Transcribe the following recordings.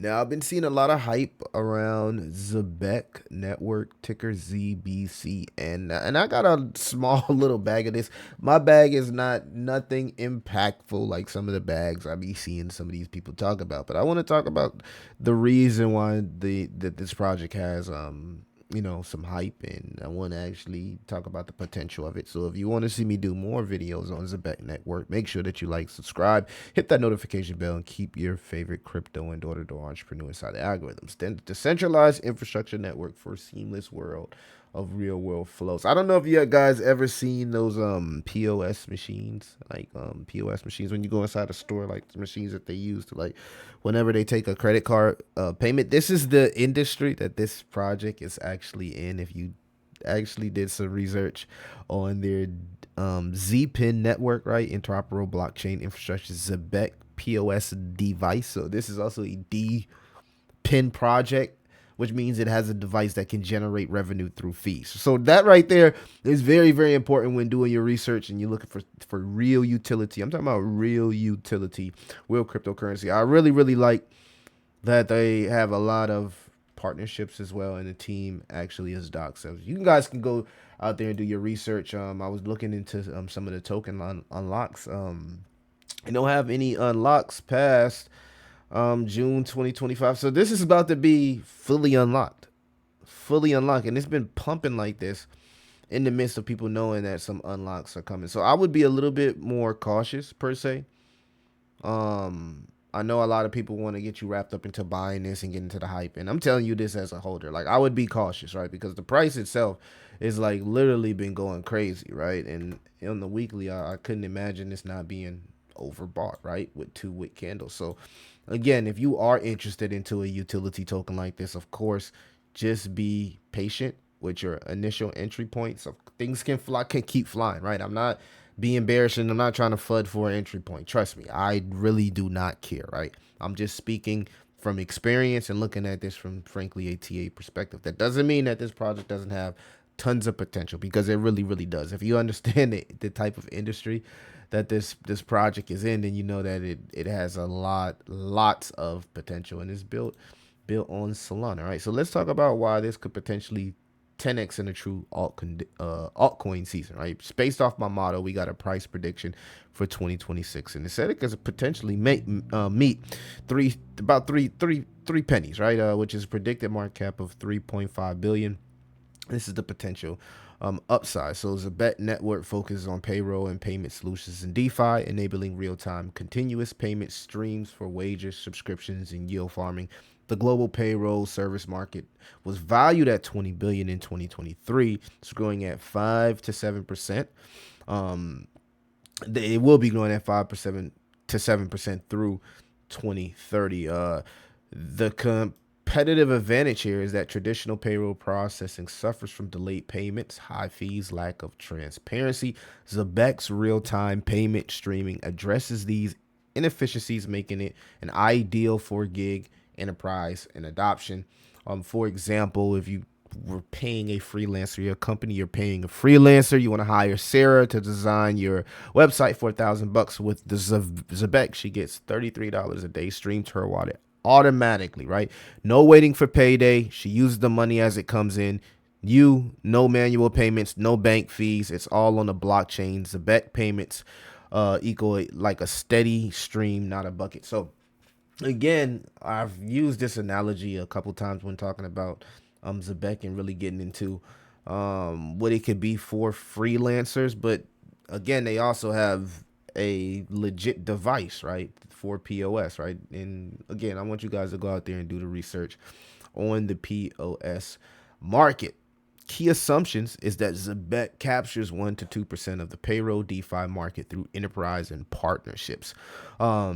Now, I've been seeing a lot of hype around Zebec Network, ticker ZBCN, and I got a small little bag of this. My bag is not nothing impactful like some of the bags I be seeing some of these people talk about, but I want to talk about the reason why that this project has some hype, and I want to actually talk about the potential of it. So if you want to see me do more videos on Zebec Network, make sure that you like, subscribe, hit that notification bell, and keep your favorite crypto and door-to-door entrepreneur inside the algorithms. Then decentralized infrastructure network for a seamless world of real world flows. I don't know if you guys ever seen those POS machines, like POS machines when you go inside a store, like the machines that they use to like whenever they take a credit card payment. This is the industry that this project is actually in. If you actually did some research on their ZPIN network, right? Interoperable blockchain infrastructure, Zebec POS device. So this is also a D pin project, which means it has a device that can generate revenue through fees. So that right there is very, very important when doing your research and you're looking for real utility. I'm talking about real utility, real cryptocurrency. I really, really like that they have a lot of partnerships as well, and the team actually is Doc. So you guys can go out there and do your research. I was looking into some of the token unlocks. I don't have any unlocks past June 2025. So this is about to be fully unlocked. Fully unlocked. And it's been pumping like this in the midst of people knowing that some unlocks are coming. So I would be a little bit more cautious per se. I know a lot of people want to get you wrapped up into buying this and getting into the hype. And I'm telling you this as a holder. Like I would be cautious, right? Because the price itself is like literally been going crazy, right? And on the weekly, I couldn't imagine this not being overbought, right? With 2 wick candles. So again, if you are interested into a utility token like this, of course, just be patient with your initial entry points. So things can fly, can keep flying, right? I'm not being bearish and I'm not trying to FUD for an entry point. Trust me, I really do not care, right? I'm just speaking from experience and looking at this from, frankly, a TA perspective. That doesn't mean that this project doesn't have tons of potential, because it really, really does. If you understand the type of industry that this project is in, then you know that it has lots of potential, and it's built on Solana, right? So let's talk about why this could potentially 10x in a true altcoin season, right? It's based off my motto. We got a price prediction for 2026, and it said it could potentially meet three pennies, right? Which is predicted market cap of 3.5 billion. This is the potential upside. So Zebec Network focuses on payroll and payment solutions in DeFi, enabling real-time continuous payment streams for wages, subscriptions, and yield farming. The global payroll service market was valued at 20 billion in 2023. It's growing at 5 to 7%. It will be growing at 5% to 7% through 2030. The competitive advantage here is that traditional payroll processing suffers from delayed payments, high fees, lack of transparency. Zebec's real-time payment streaming addresses these inefficiencies, making it an ideal for gig enterprise and adoption. For example, if you were paying a freelancer, your company, you're paying a freelancer, you want to hire Sarah to design your website for $1,000 with the Zebec, she gets $33 a day streamed to her wallet automatically, right? No waiting for payday. She uses the money as it comes in. No manual payments, no bank fees. It's all on the blockchain. Zebec payments equal like a steady stream, not a bucket. So again, I've used this analogy a couple times when talking about Zebec and really getting into what it could be for freelancers. But again, they also have a legit device, right, for POS, right? And again, I want you guys to go out there and do the research on the POS market. Key assumptions is that Zebec captures 1 to 2% of the payroll DeFi market through enterprise and partnerships. I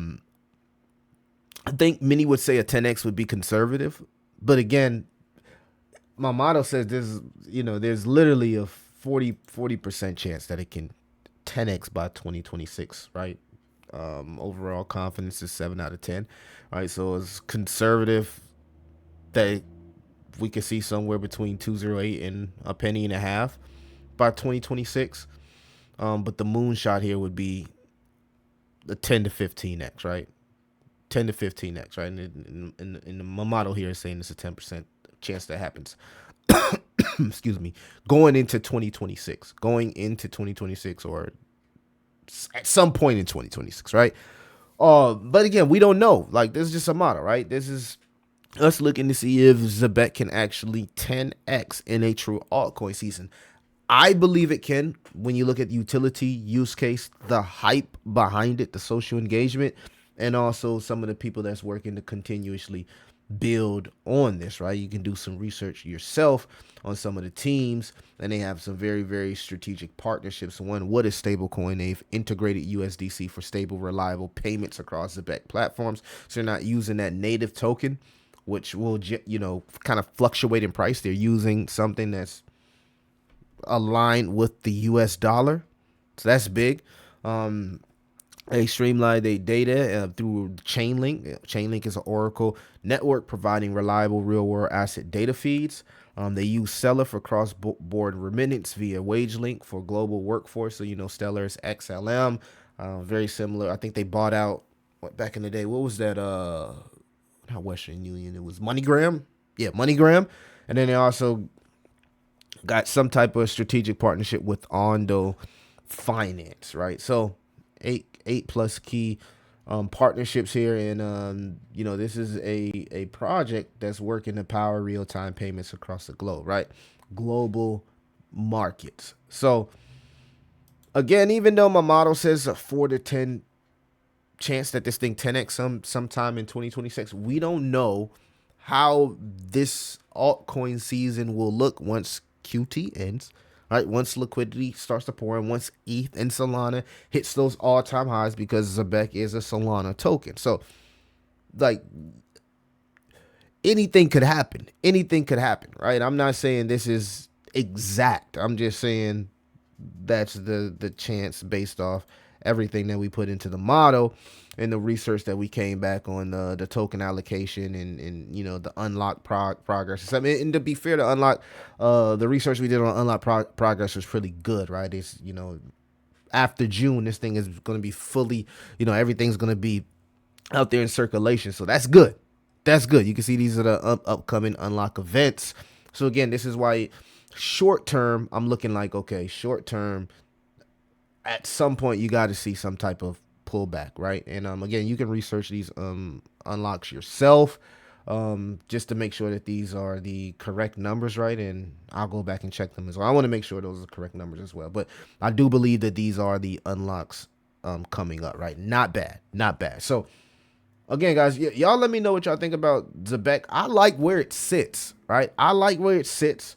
think many would say a 10x would be conservative, but again, my motto says there's literally a 40% chance that it can 10x by 2026, right? Overall confidence is 7 out of 10, right? So it's conservative that we could see somewhere between 208 and a penny and a half by 2026. But the moonshot here would be the 10 to 15x, right? 10 to 15x, right? And my model here is saying it's a 10% chance that happens. Excuse me. Going into 2026, or at some point in 2026, right? But again, we don't know. Like, this is just a model, right? This is us looking to see if Zebec can actually 10x in a true altcoin season. I believe it can. When you look at the utility, use case, the hype behind it, the social engagement, and also some of the people that's working to continuously build on this, right? You can do some research yourself on some of the teams, and they have some very, very strategic partnerships. One, what is stablecoin? They've integrated USDC for stable, reliable payments across Zebec platforms, so they're not using that native token, which will, kind of fluctuate in price. They're using something that's aligned with the US dollar. So that's big. They streamline their data through Chainlink. Chainlink is an Oracle network providing reliable real-world asset data feeds. They use Stellar for cross-board remittance via WageLink for global workforce. So, Stellar is XLM. Very similar. I think they bought out, back in the day, what was that? Not Western Union. It was MoneyGram. Yeah, MoneyGram. And then they also got some type of strategic partnership with Ondo Finance, right? So eight plus key partnerships here, and this is a project that's working to power real-time payments across the globe, right? Global markets. So again, even though my model says a 4 to 10 chance that this thing 10x sometime in 2026, we don't know how this altcoin season will look once QT ends, right? Once liquidity starts to pour in, once ETH and Solana hits those all-time highs, because Zebec is a Solana token. So, like, anything could happen. Anything could happen, right? I'm not saying this is exact. I'm just saying that's the chance based off everything that we put into the model and the research that we came back on the token allocation and the unlock progress. And to be fair, to unlock the research we did on unlock progress was pretty good, right? It's after June, this thing is going to be fully, everything's going to be out there in circulation. So that's good. That's good. You can see these are the upcoming unlock events. So again, this is why short term, I'm looking like, okay, short term, at some point you got to see some type of pullback, right? And again, you can research these unlocks yourself, just to make sure that these are the correct numbers, right? And I'll go back and check them as well. I want to make sure those are the correct numbers as well. But I do believe that these are the unlocks coming up, right? Not bad, not bad. So again, guys, y'all let me know what y'all think about Zebec. I like where it sits, right? I like where it sits.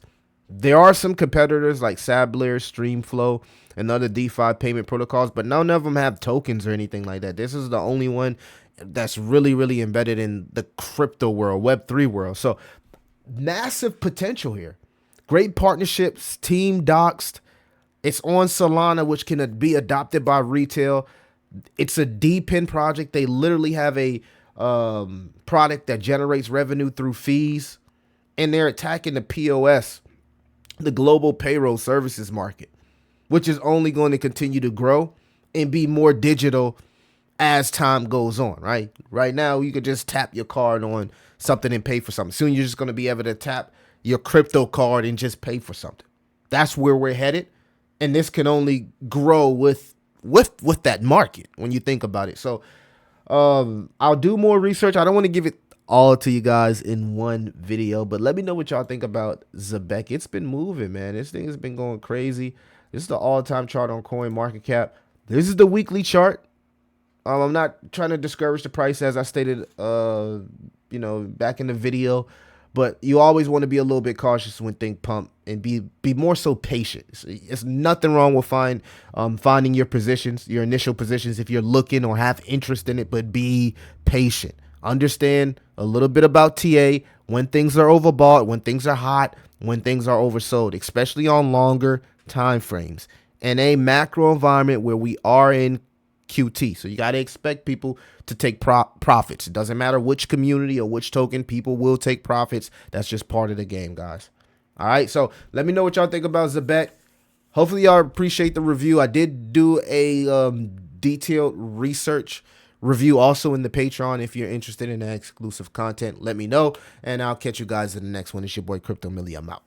There are some competitors like Sabler, Streamflow, and other DeFi payment protocols, but none of them have tokens or anything like that. This is the only one that's really, really embedded in the crypto world, Web3 world. So massive potential here. Great partnerships, team doxed. It's on Solana, which can be adopted by retail. It's a DPIN project. They literally have a product that generates revenue through fees, and they're attacking the POS, the global payroll services market, which is only going to continue to grow and be more digital as time goes on, right? Right now, you could just tap your card on something and pay for something. Soon, you're just going to be able to tap your crypto card and just pay for something. That's where we're headed, and this can only grow with that market when you think about it. So I'll do more research. I don't want to give it all to you guys in one video, but let me know what y'all think about Zebec. It's been moving, man. This thing has been going crazy. This is the all-time chart on CoinMarketCap. This is the weekly chart. I'm not trying to discourage the price, as I stated back in the video, but you always want to be a little bit cautious when things pump and be more so patient. It's nothing wrong with finding your positions, your initial positions, if you're looking or have interest in it, but be patient. Understand a little bit about TA, when things are overbought, when things are hot, when things are oversold, especially on longer time frames, in a macro environment where we are in QT. So you got to expect people to take profits. It doesn't matter which community or which token, people will take profits. That's just part of the game, guys. All right, so let me know what y'all think about Zebec. Hopefully y'all appreciate the review. I did do a detailed research review also in the Patreon. If you're interested in that exclusive content, let me know, and I'll catch you guys in the next one. It's your boy Crypto Millie. I'm out.